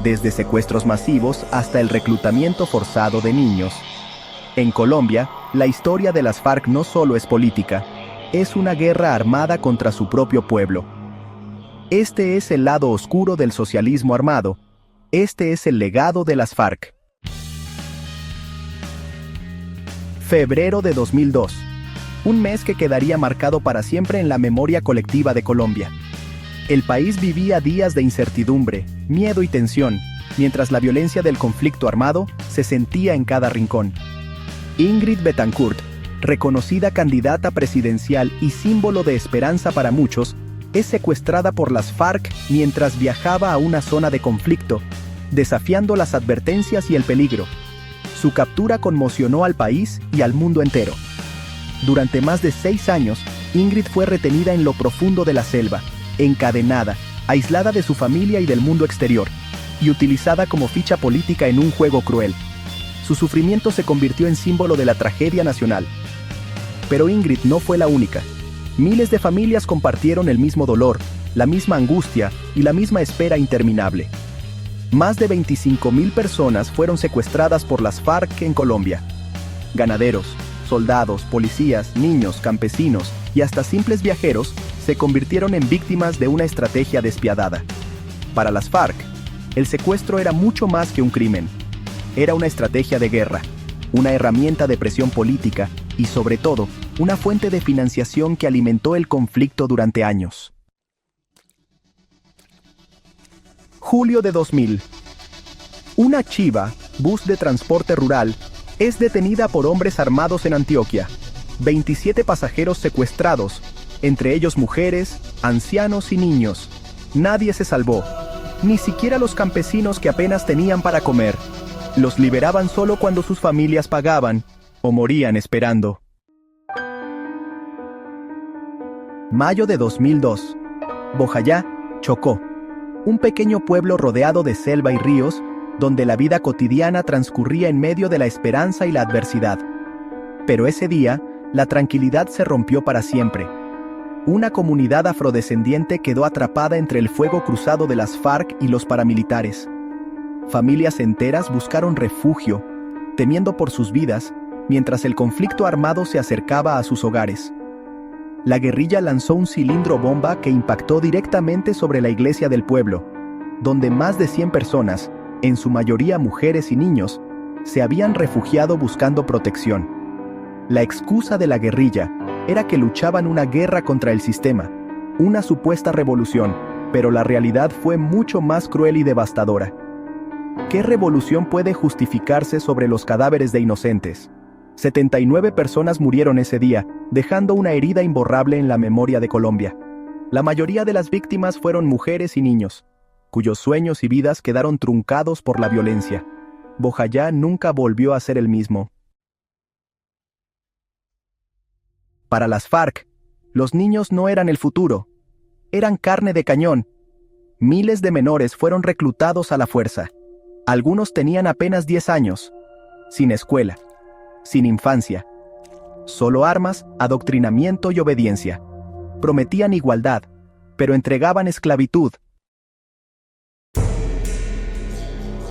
desde secuestros masivos hasta el reclutamiento forzado de niños. En Colombia, la historia de las FARC no solo es política, es una guerra armada contra su propio pueblo. Este es el lado oscuro del socialismo armado. Este es el legado de las FARC. Febrero de 2002. Un mes que quedaría marcado para siempre en la memoria colectiva de Colombia. El país vivía días de incertidumbre, miedo y tensión, mientras la violencia del conflicto armado se sentía en cada rincón. Ingrid Betancourt, reconocida candidata presidencial y símbolo de esperanza para muchos, es secuestrada por las FARC mientras viajaba a una zona de conflicto, desafiando las advertencias y el peligro. Su captura conmocionó al país y al mundo entero. Durante más de 6 años, Ingrid fue retenida en lo profundo de la selva, encadenada, aislada de su familia y del mundo exterior, y utilizada como ficha política en un juego cruel. Su sufrimiento se convirtió en símbolo de la tragedia nacional. Pero Ingrid no fue la única. Miles de familias compartieron el mismo dolor, la misma angustia y la misma espera interminable. Más de 25.000 personas fueron secuestradas por las FARC en Colombia. Ganaderos, soldados, policías, niños, campesinos y hasta simples viajeros se convirtieron en víctimas de una estrategia despiadada. Para las FARC, el secuestro era mucho más que un crimen. Era una estrategia de guerra, una herramienta de presión política y, sobre todo, una fuente de financiación que alimentó el conflicto durante años. Julio de 2000. Una chiva, bus de transporte rural, es detenida por hombres armados en Antioquia. 27 pasajeros secuestrados, entre ellos mujeres, ancianos y niños. Nadie se salvó, ni siquiera los campesinos que apenas tenían para comer. Los liberaban solo cuando sus familias pagaban, o morían esperando. Mayo de 2002. Bojayá, Chocó. Un pequeño pueblo rodeado de selva y ríos, donde la vida cotidiana transcurría en medio de la esperanza y la adversidad. Pero ese día, la tranquilidad se rompió para siempre. Una comunidad afrodescendiente quedó atrapada entre el fuego cruzado de las FARC y los paramilitares. Familias enteras buscaron refugio, temiendo por sus vidas, mientras el conflicto armado se acercaba a sus hogares. La guerrilla lanzó un cilindro bomba que impactó directamente sobre la iglesia del pueblo, donde más de 100 personas, en su mayoría mujeres y niños, se habían refugiado buscando protección. La excusa de la guerrilla era que luchaban una guerra contra el sistema, una supuesta revolución, pero la realidad fue mucho más cruel y devastadora. ¿Qué revolución puede justificarse sobre los cadáveres de inocentes? 79 personas murieron ese día, dejando una herida imborrable en la memoria de Colombia. La mayoría de las víctimas fueron mujeres y niños, cuyos sueños y vidas quedaron truncados por la violencia. Bojayá nunca volvió a ser el mismo. Para las FARC, los niños no eran el futuro, eran carne de cañón. Miles de menores fueron reclutados a la fuerza. Algunos tenían apenas 10 años, sin escuela, sin infancia. Solo armas, adoctrinamiento y obediencia. Prometían igualdad, pero entregaban esclavitud.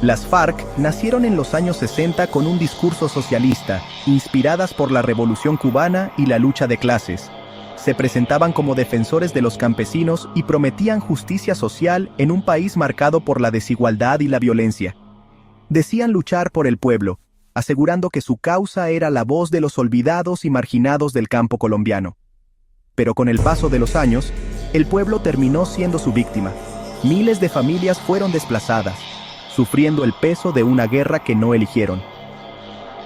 Las FARC nacieron en los años 60 con un discurso socialista, inspiradas por la Revolución Cubana y la lucha de clases. Se presentaban como defensores de los campesinos y prometían justicia social en un país marcado por la desigualdad y la violencia. Decían luchar por el pueblo, asegurando que su causa era la voz de los olvidados y marginados del campo colombiano. Pero con el paso de los años, el pueblo terminó siendo su víctima. Miles de familias fueron desplazadas, sufriendo el peso de una guerra que no eligieron.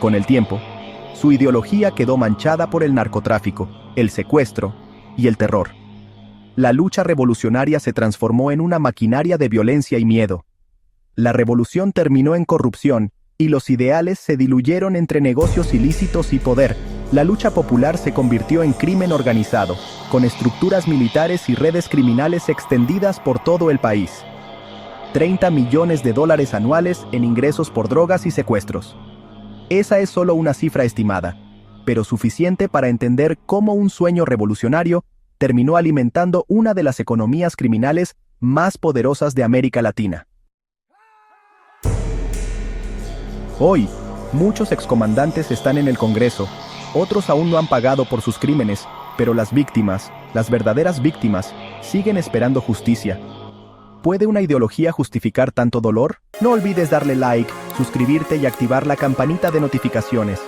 Con el tiempo, su ideología quedó manchada por el narcotráfico, el secuestro y el terror. La lucha revolucionaria se transformó en una maquinaria de violencia y miedo. La revolución terminó en corrupción y los ideales se diluyeron entre negocios ilícitos y poder. La lucha popular se convirtió en crimen organizado, con estructuras militares y redes criminales extendidas por todo el país. 30 millones de dólares anuales en ingresos por drogas y secuestros. Esa es solo una cifra estimada, pero suficiente para entender cómo un sueño revolucionario terminó alimentando una de las economías criminales más poderosas de América Latina. Hoy, muchos excomandantes están en el Congreso, otros aún no han pagado por sus crímenes, pero las víctimas, las verdaderas víctimas, siguen esperando justicia. ¿Puede una ideología justificar tanto dolor? No olvides darle like, suscribirte y activar la campanita de notificaciones.